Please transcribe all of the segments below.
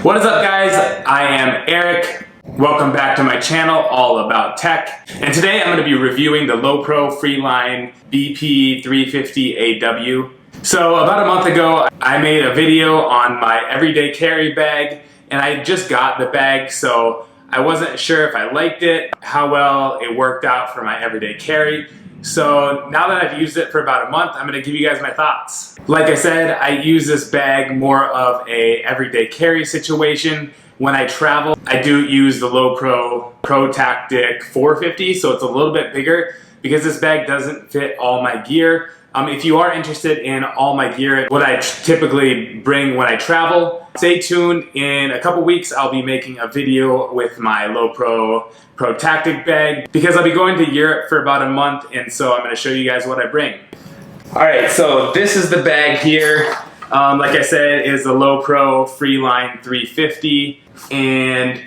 What is up, guys? I am Eric. Welcome back to my channel, all about tech. And today I'm going to be reviewing the Lowepro Freeline BP 350 AW. So about a month ago, I made a video on my everyday carry bag, and I just got the bag, so I wasn't sure if I liked it, how well it worked out for my everyday carry. So now that I've used it for about a month, I'm going to give you guys my thoughts. Like I said, I use this bag more of a everyday carry situation. When I travel, I do use the Lowepro Pro Tactic 450, so it's a little bit bigger because this bag doesn't fit all my gear. If you are interested in all my gear, what I typically bring when I travel, stay tuned. In a couple weeks, I'll be making a video with my Lowepro Pro Tactic bag because I'll be going to Europe for about a month, and so I'm going to show you guys what I bring. Alright, so this is the bag here. Like I said, is the Lowepro Freeline 350, and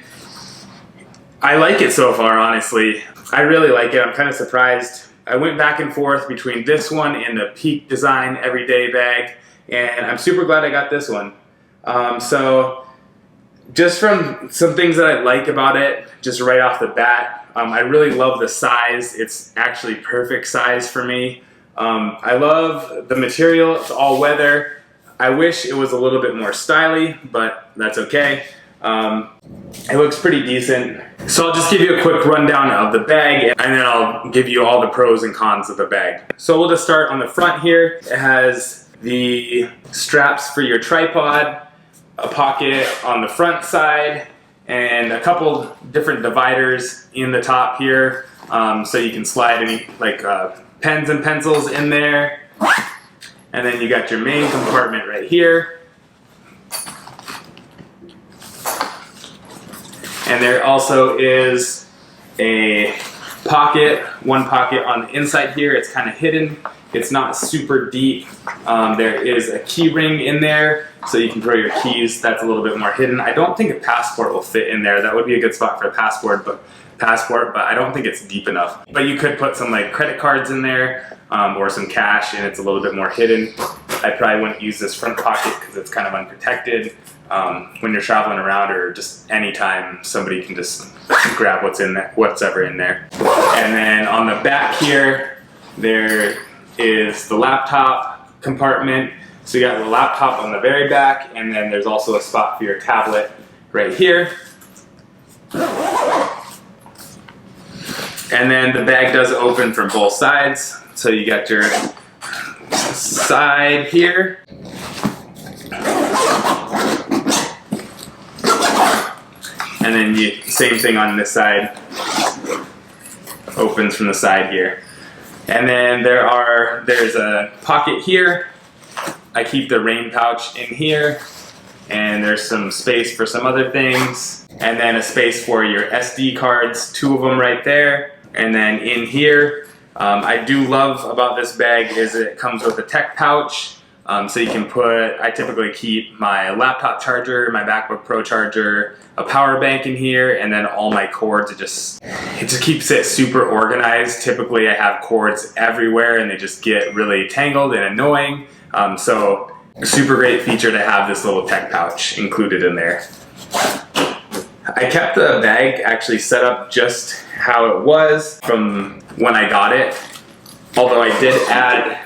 I like it so far, honestly. I really like it. I'm kind of surprised. I went back and forth between this one and the Peak Design Everday bag, and I'm super glad I got this one. So just from some things that I like about it, just right off the bat, I really love the size. It's actually perfect size for me. I love the material. It's all weather. I wish it was a little bit more stylish, but that's okay. It looks pretty decent. So I'll just give you a quick rundown of the bag, and then I'll give you all the pros and cons of the bag. So we'll just start on the front here. It has the straps for your tripod, a pocket on the front side, and a couple different dividers in the top here, so you can slide any pens and pencils in there. And then you got your main compartment right here. And there also is a pocket, one pocket on the inside here. It's kind of hidden. It's not super deep. There is a key ring in there, so you can throw your keys. That's a little bit more hidden. I don't think a passport will fit in there. That would be a good spot for a passport, but I don't think it's deep enough. But you could put some credit cards in there, or some cash, and it's a little bit more hidden. I probably wouldn't use this front pocket because it's kind of unprotected. When you're traveling around, or just anytime, somebody can just grab whatever in there. And then on the back here, there is the laptop compartment. So you got the laptop on the very back, and then there's also a spot for your tablet right here. And then the bag does open from both sides. So you got your side here. And then same thing on this side, opens from the side here. And then there's a pocket here. I keep the rain pouch in here, and there's some space for some other things. And then a space for your SD cards, 2 of them right there. And then in here, I do love about this bag is it comes with a tech pouch. So you can I typically keep my laptop charger, my MacBook Pro charger, a power bank in here, and then all my cords. It just keeps it super organized. Typically I have cords everywhere and they just get really tangled and annoying. So super great feature to have this little tech pouch included in there. I kept the bag actually set up just how it was from when I got it. Although I did add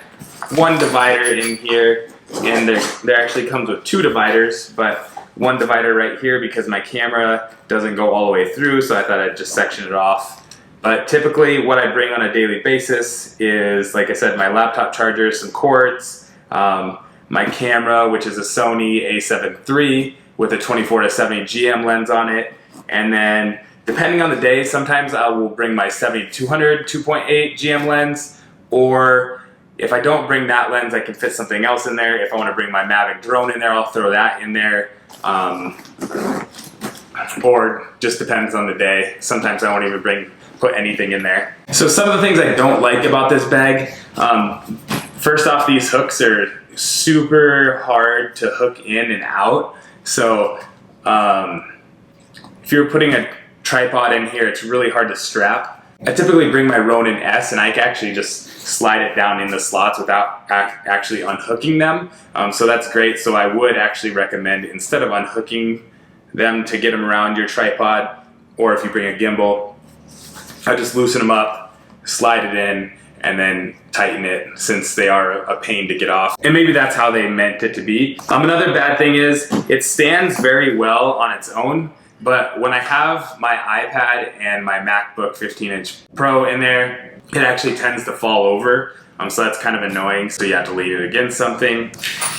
one divider in here, and there actually comes with 2 dividers, but one divider right here because my camera doesn't go all the way through, so I thought I'd just section it off. But typically what I bring on a daily basis is, like I said, my laptop charger, some cords, my camera, which is a Sony a7 III with a 24-70 GM lens on it, and then depending on the day, sometimes I will bring my 7200 2.8 GM lens, or if I don't bring that lens, I can fit something else in there. If I want to bring my Mavic drone in there, I'll throw that in there. Or just depends on the day. Sometimes I won't even put anything in there. So some of the things I don't like about this bag, first off, these hooks are super hard to hook in and out. So if you're putting a tripod in here, it's really hard to strap. I typically bring my Ronin S, and I can actually just slide it down in the slots without actually unhooking them. So that's great. So I would actually recommend, instead of unhooking them to get them around your tripod, or if you bring a gimbal, I just loosen them up, slide it in, and then tighten it, since they are a pain to get off. And maybe that's how they meant it to be. Another bad thing is it stands very well on its own, but when I have my iPad and my MacBook 15-inch Pro in there, it actually tends to fall over. So that's kind of annoying, so you have to lean it against something.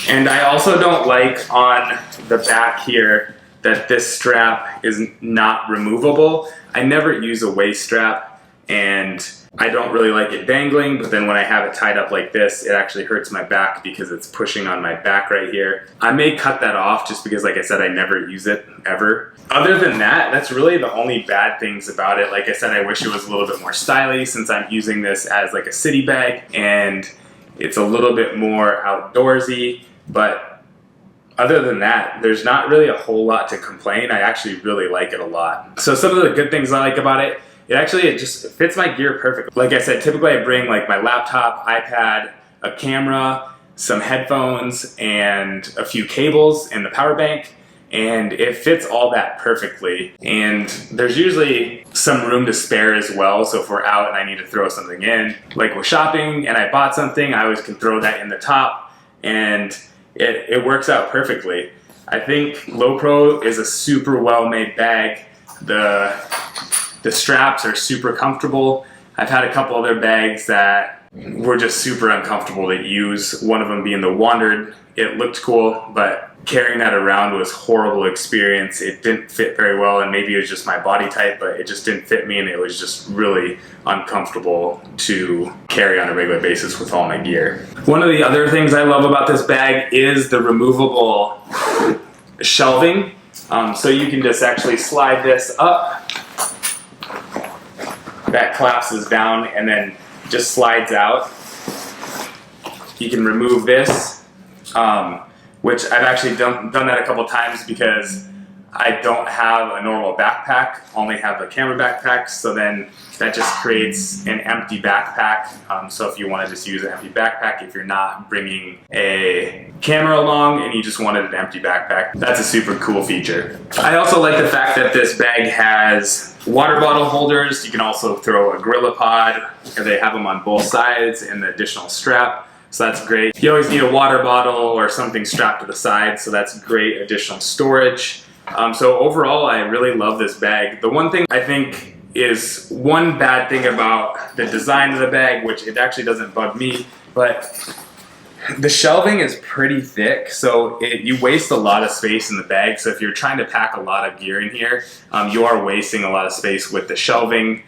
And I also don't like on the back here that this strap is not removable. I never use a waist strap, and I don't really like it dangling, but then when I have it tied up like this, it actually hurts my back because it's pushing on my back right here. I may cut that off just because, like I said, I never use it ever. Other than that, that's really the only bad things about it. Like I said, I wish it was a little bit more stylish, since I'm using this as like a city bag and it's a little bit more outdoorsy, but other than that, there's not really a whole lot to complain. I actually really like it a lot. So some of the good things I like about it, it just fits my gear perfectly. Like I said, typically I bring like my laptop, iPad, a camera, some headphones, and a few cables and the power bank, and it fits all that perfectly. And there's usually some room to spare as well, so if we're out and I need to throw something in, like we're shopping and I bought something, I always can throw that in the top, and it works out perfectly. I think Lowepro is a super well-made bag. The straps are super comfortable. I've had a couple other bags that were just super uncomfortable to use. One of them being the Wandered. It looked cool, but carrying that around was a horrible experience. It didn't fit very well, and maybe it was just my body type, but it just didn't fit me, and it was just really uncomfortable to carry on a regular basis with all my gear. One of the other things I love about this bag is the removable shelving. So you can just actually slide this up. That collapses down and then just slides out. You can remove this, which I've actually done that a couple times because I don't have a normal backpack, only have a camera backpack, so then that just creates an empty backpack. So if you want to just use an empty backpack, if you're not bringing a camera along and you just wanted an empty backpack, that's a super cool feature. I also like the fact that this bag has water bottle holders. You can also throw a Gorilla Pod, and they have them on both sides, and the additional strap. So that's great. You always need a water bottle or something strapped to the side, so that's great additional storage. So overall, I really love this bag. The one thing I think is one bad thing about the design of the bag, which it actually doesn't bug me, but the shelving is pretty thick, so you waste a lot of space in the bag. So if you're trying to pack a lot of gear in here, you are wasting a lot of space with the shelving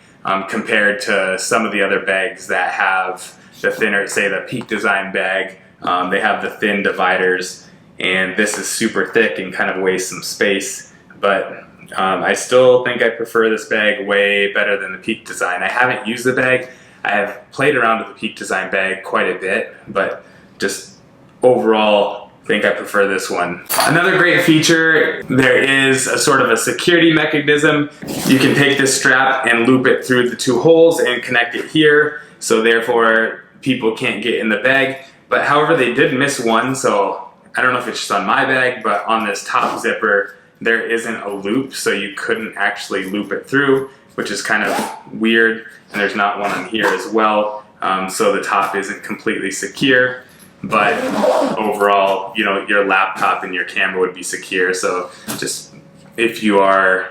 compared to some of the other bags that have the thinner, say the Peak Design bag. They have the thin dividers, and this is super thick and kind of wastes some space. But I still think I prefer this bag way better than the Peak Design. I haven't used the bag. I have played around with the Peak Design bag quite a bit, but just overall, I think I prefer this one. Another great feature, there is a sort of a security mechanism. You can take this strap and loop it through the two holes and connect it here, so therefore people can't get in the bag. But however, they did miss one, so I don't know if it's just on my bag, but on this top zipper, there isn't a loop, so you couldn't actually loop it through, which is kind of weird. And there's not one on here as well, so the top isn't completely secure. But overall, you know, your laptop and your camera would be secure. So just if you are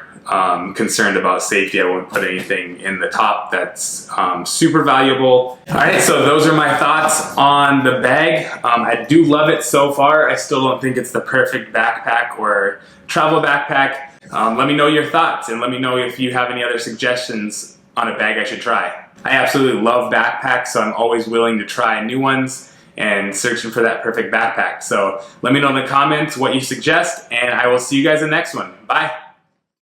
concerned about safety, I wouldn't put anything in the top that's super valuable. All right, so those are my thoughts on the bag. I do love it so far. I still don't think it's the perfect backpack or travel backpack. Let me know your thoughts, and let me know if you have any other suggestions on a bag I should try. I absolutely love backpacks, so I'm always willing to try new ones and searching for that perfect backpack. So let me know in the comments what you suggest, and I will see you guys in the next one. Bye.